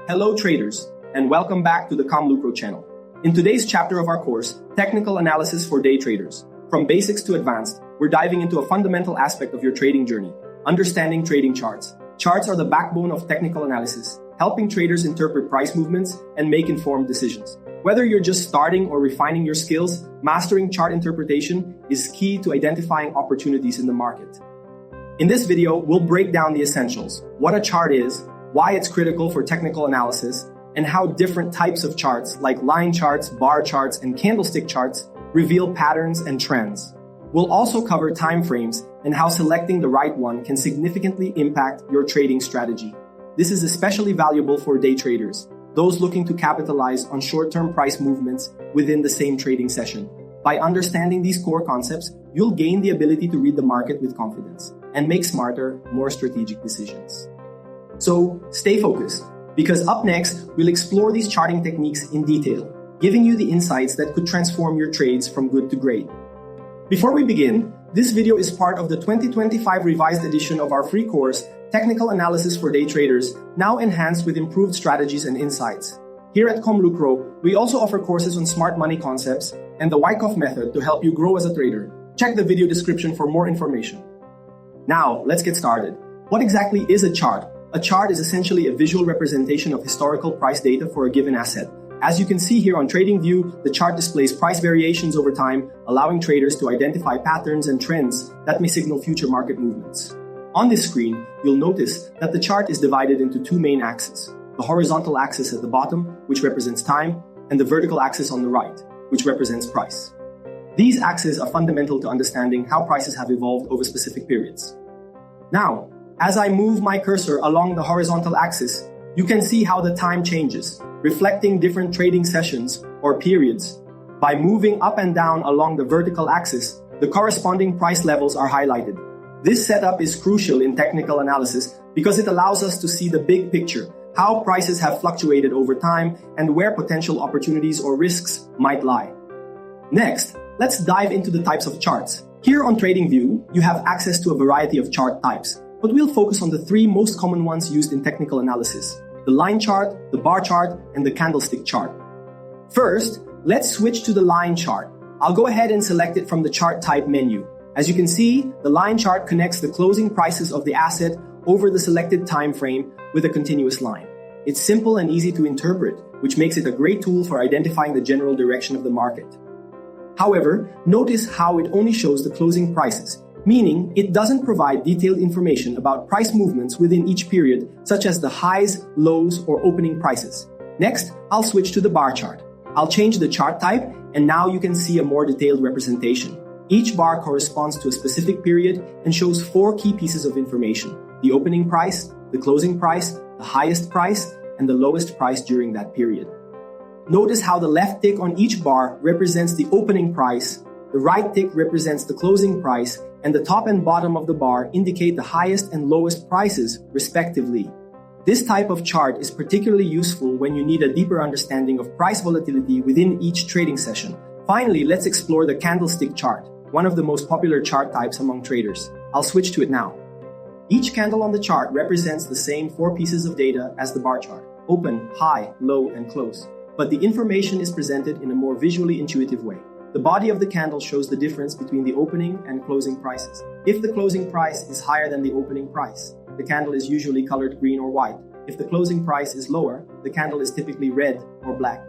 Hello traders, and welcome back to the ComLucro channel. In today's chapter of our course, Technical Analysis for Day Traders, from basics to advanced, we're diving into a fundamental aspect of your trading journey, understanding trading charts. Charts are the backbone of technical analysis, helping traders interpret price movements and make informed decisions. Whether you're just starting or refining your skills, mastering chart interpretation is key to identifying opportunities in the market. In this video, we'll break down the essentials, what a chart is, why it's critical for technical analysis, and how different types of charts like line charts, bar charts, and candlestick charts reveal patterns and trends. We'll also cover time frames and how selecting the right one can significantly impact your trading strategy. This is especially valuable for day traders, those looking to capitalize on short-term price movements within the same trading session. By understanding these core concepts, you'll gain the ability to read the market with confidence and make smarter, more strategic decisions. So stay focused, because up next, we'll explore these charting techniques in detail, giving you the insights that could transform your trades from good to great. Before we begin, this video is part of the 2025 revised edition of our free course, Technical Analysis for Day Traders, now enhanced with improved strategies and insights. Here at ComLucro, we also offer courses on smart money concepts and the Wyckoff Method to help you grow as a trader. Check the video description for more information. Now, let's get started. What exactly is a chart? A chart is essentially a visual representation of historical price data for a given asset. As you can see here on TradingView, the chart displays price variations over time, allowing traders to identify patterns and trends that may signal future market movements. On this screen, you'll notice that the chart is divided into two main axes: the horizontal axis at the bottom, which represents time, and the vertical axis on the right, which represents price. These axes are fundamental to understanding how prices have evolved over specific periods. Now, as I move my cursor along the horizontal axis, you can see how the time changes, reflecting different trading sessions or periods. By moving up and down along the vertical axis, the corresponding price levels are highlighted. This setup is crucial in technical analysis because it allows us to see the big picture, how prices have fluctuated over time and where potential opportunities or risks might lie. Next, let's dive into the types of charts. Here on TradingView, you have access to a variety of chart types, but we'll focus on the three most common ones used in technical analysis: the line chart, the bar chart, and the candlestick chart. First, let's switch to the line chart. I'll go ahead and select it from the chart type menu. As you can see, the line chart connects the closing prices of the asset over the selected time frame with a continuous line. It's simple and easy to interpret, which makes it a great tool for identifying the general direction of the market. However, notice how it only shows the closing prices, meaning it doesn't provide detailed information about price movements within each period, such as the highs, lows, or opening prices. Next, I'll switch to the bar chart. I'll change the chart type, and now you can see a more detailed representation. Each bar corresponds to a specific period and shows four key pieces of information: the opening price, the closing price, the highest price, and the lowest price during that period. Notice how the left tick on each bar represents the opening price, the right tick represents the closing price, and the top and bottom of the bar indicate the highest and lowest prices, respectively. This type of chart is particularly useful when you need a deeper understanding of price volatility within each trading session. Finally, let's explore the candlestick chart, one of the most popular chart types among traders. I'll switch to it now. Each candle on the chart represents the same four pieces of data as the bar chart: open, high, low, and close. But the information is presented in a more visually intuitive way. The body of the candle shows the difference between the opening and closing prices. If the closing price is higher than the opening price, the candle is usually colored green or white. If the closing price is lower, the candle is typically red or black.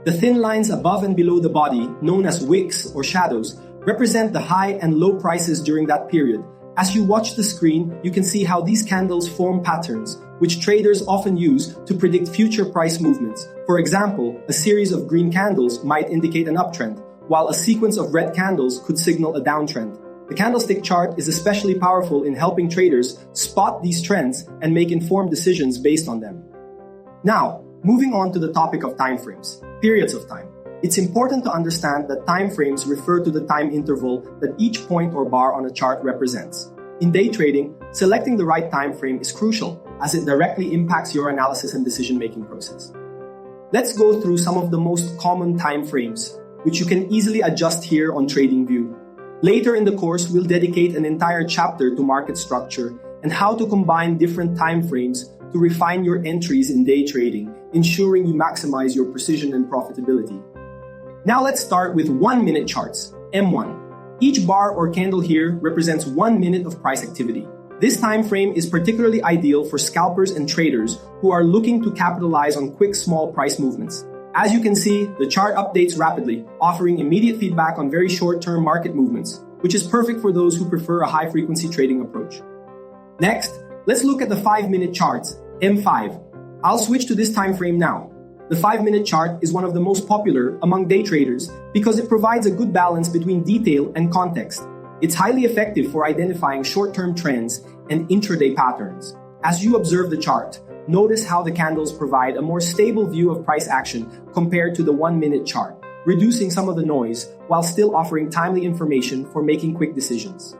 The thin lines above and below the body, known as wicks or shadows, represent the high and low prices during that period. As you watch the screen, you can see how these candles form patterns, which traders often use to predict future price movements. For example, a series of green candles might indicate an uptrend, while a sequence of red candles could signal a downtrend. The candlestick chart is especially powerful in helping traders spot these trends and make informed decisions based on them. Now, moving on to the topic of time frames, periods of time. It's important to understand that time frames refer to the time interval that each point or bar on a chart represents. In day trading, selecting the right time frame is crucial, as it directly impacts your analysis and decision-making process. Let's go through some of the most common time frames, which you can easily adjust here on TradingView. Later in the course, we'll dedicate an entire chapter to market structure and how to combine different time frames to refine your entries in day trading, ensuring you maximize your precision and profitability. Now let's start with 1-minute charts, M1. Each bar or candle here represents 1 minute of price activity. This time frame is particularly ideal for scalpers and traders who are looking to capitalize on quick small price movements. As you can see, the chart updates rapidly, offering immediate feedback on very short-term market movements, which is perfect for those who prefer a high-frequency trading approach. Next, let's look at the 5-minute charts, M5. I'll switch to this time frame now. The 5-minute chart is one of the most popular among day traders because it provides a good balance between detail and context. It's highly effective for identifying short-term trends and intraday patterns. As you observe the chart, notice how the candles provide a more stable view of price action compared to the 1-minute chart, reducing some of the noise while still offering timely information for making quick decisions.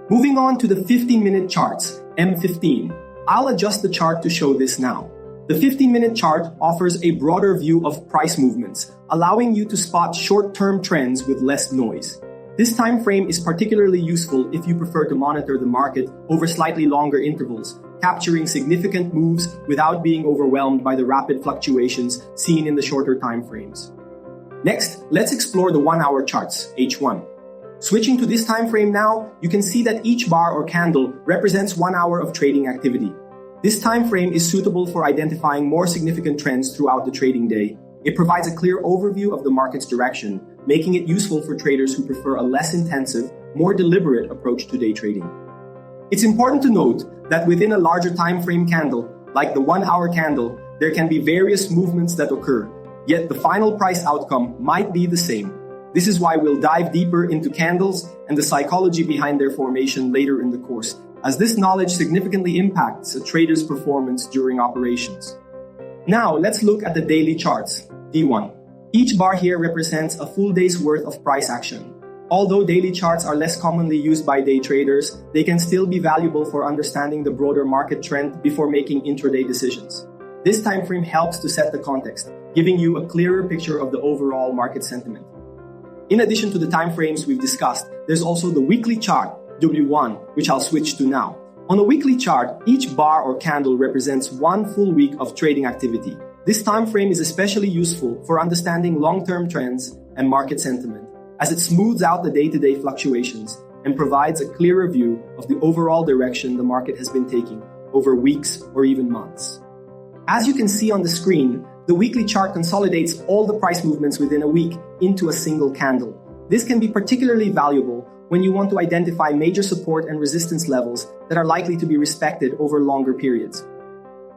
Moving on to the 15-minute charts, M15. I'll adjust the chart to show this now. The 15-minute chart offers a broader view of price movements, allowing you to spot short-term trends with less noise. This time frame is particularly useful if you prefer to monitor the market over slightly longer intervals, capturing significant moves without being overwhelmed by the rapid fluctuations seen in the shorter time frames. Next, let's explore the 1-hour charts, H1. Switching to this time frame now, you can see that each bar or candle represents 1 hour of trading activity. This time frame is suitable for identifying more significant trends throughout the trading day. It provides a clear overview of the market's direction, making it useful for traders who prefer a less intensive, more deliberate approach to day trading. It's important to note that within a larger time frame candle, like the 1-hour candle, there can be various movements that occur, yet the final price outcome might be the same. This is why we'll dive deeper into candles and the psychology behind their formation later in the course, as this knowledge significantly impacts a trader's performance during operations. Now, let's look at the daily charts, D1. Each bar here represents a full day's worth of price action. Although daily charts are less commonly used by day traders, they can still be valuable for understanding the broader market trend before making intraday decisions. This time frame helps to set the context, giving you a clearer picture of the overall market sentiment. In addition to the time frames we've discussed, there's also the weekly chart, W1, which I'll switch to now. On a weekly chart, each bar or candle represents 1 full week of trading activity. This time frame is especially useful for understanding long-term trends and market sentiment, as it smooths out the day-to-day fluctuations and provides a clearer view of the overall direction the market has been taking over weeks or even months. As you can see on the screen, the weekly chart consolidates all the price movements within a week into a single candle. This can be particularly valuable when you want to identify major support and resistance levels that are likely to be respected over longer periods.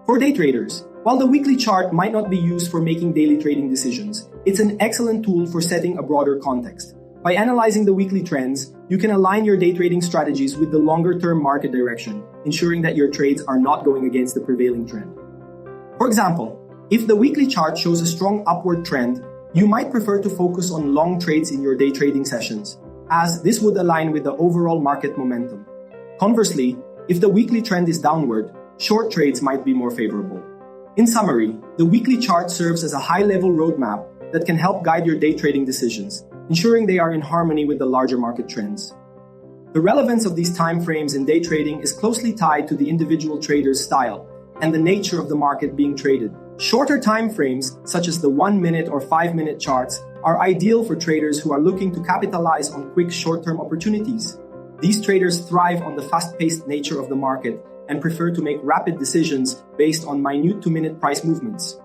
For day traders, while the weekly chart might not be used for making daily trading decisions, it's an excellent tool for setting a broader context. By analyzing the weekly trends, you can align your day trading strategies with the longer-term market direction, ensuring that your trades are not going against the prevailing trend. For example, if the weekly chart shows a strong upward trend, you might prefer to focus on long trades in your day trading sessions, as this would align with the overall market momentum. Conversely, if the weekly trend is downward, short trades might be more favorable. In summary, the weekly chart serves as a high-level roadmap that can help guide your day trading decisions, ensuring they are in harmony with the larger market trends. The relevance of these time frames in day trading is closely tied to the individual trader's style and the nature of the market being traded. Shorter time frames, such as the 1-minute or 5-minute charts, are ideal for traders who are looking to capitalize on quick short-term opportunities. These traders thrive on the fast-paced nature of the market and prefer to make rapid decisions based on minute 2-minute price movements.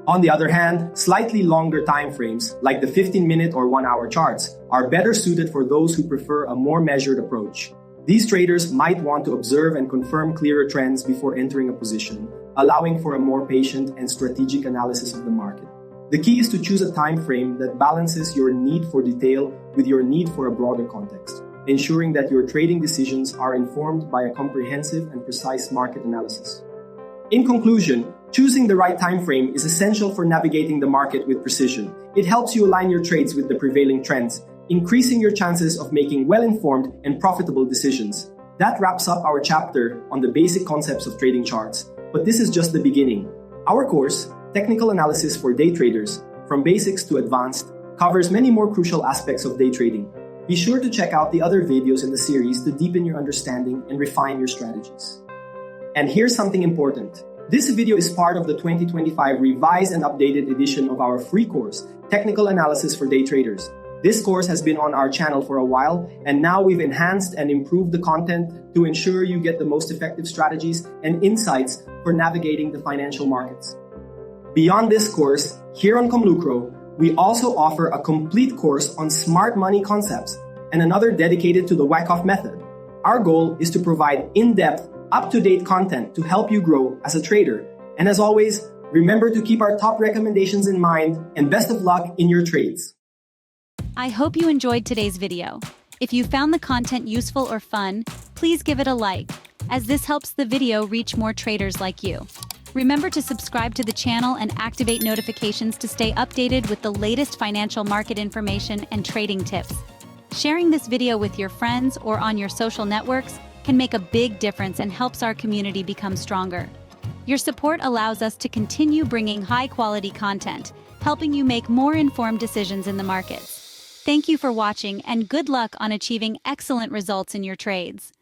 On the other hand, slightly longer time frames, like the 15-minute or 1-hour charts, are better suited for those who prefer a more measured approach. These traders might want to observe and confirm clearer trends before entering a position, allowing for a more patient and strategic analysis of the market. The key is to choose a time frame that balances your need for detail with your need for a broader context, ensuring that your trading decisions are informed by a comprehensive and precise market analysis. In conclusion, choosing the right time frame is essential for navigating the market with precision. It helps you align your trades with the prevailing trends, increasing your chances of making well-informed and profitable decisions. That wraps up our chapter on the basic concepts of trading charts, but this is just the beginning. Our course, Technical Analysis for Day Traders, from Basics to Advanced, covers many more crucial aspects of day trading. Be sure to check out the other videos in the series to deepen your understanding and refine your strategies. And here's something important. This video is part of the 2025 revised and updated edition of our free course, Technical Analysis for Day Traders. This course has been on our channel for a while, and now we've enhanced and improved the content to ensure you get the most effective strategies and insights for navigating the financial markets. Beyond this course, here on ComLucro, we also offer a complete course on smart money concepts and another dedicated to the Wyckoff Method. Our goal is to provide in-depth, up-to-date content to help you grow as a trader. And as always, remember to keep our top recommendations in mind, and best of luck in your trades. I hope you enjoyed today's video. If you found the content useful or fun, please give it a like, as this helps the video reach more traders like you. Remember to subscribe to the channel and activate notifications to stay updated with the latest financial market information and trading tips. Sharing this video with your friends or on your social networks can make a big difference and helps our community become stronger. Your support allows us to continue bringing high-quality content, helping you make more informed decisions in the markets. Thank you for watching, and good luck on achieving excellent results in your trades.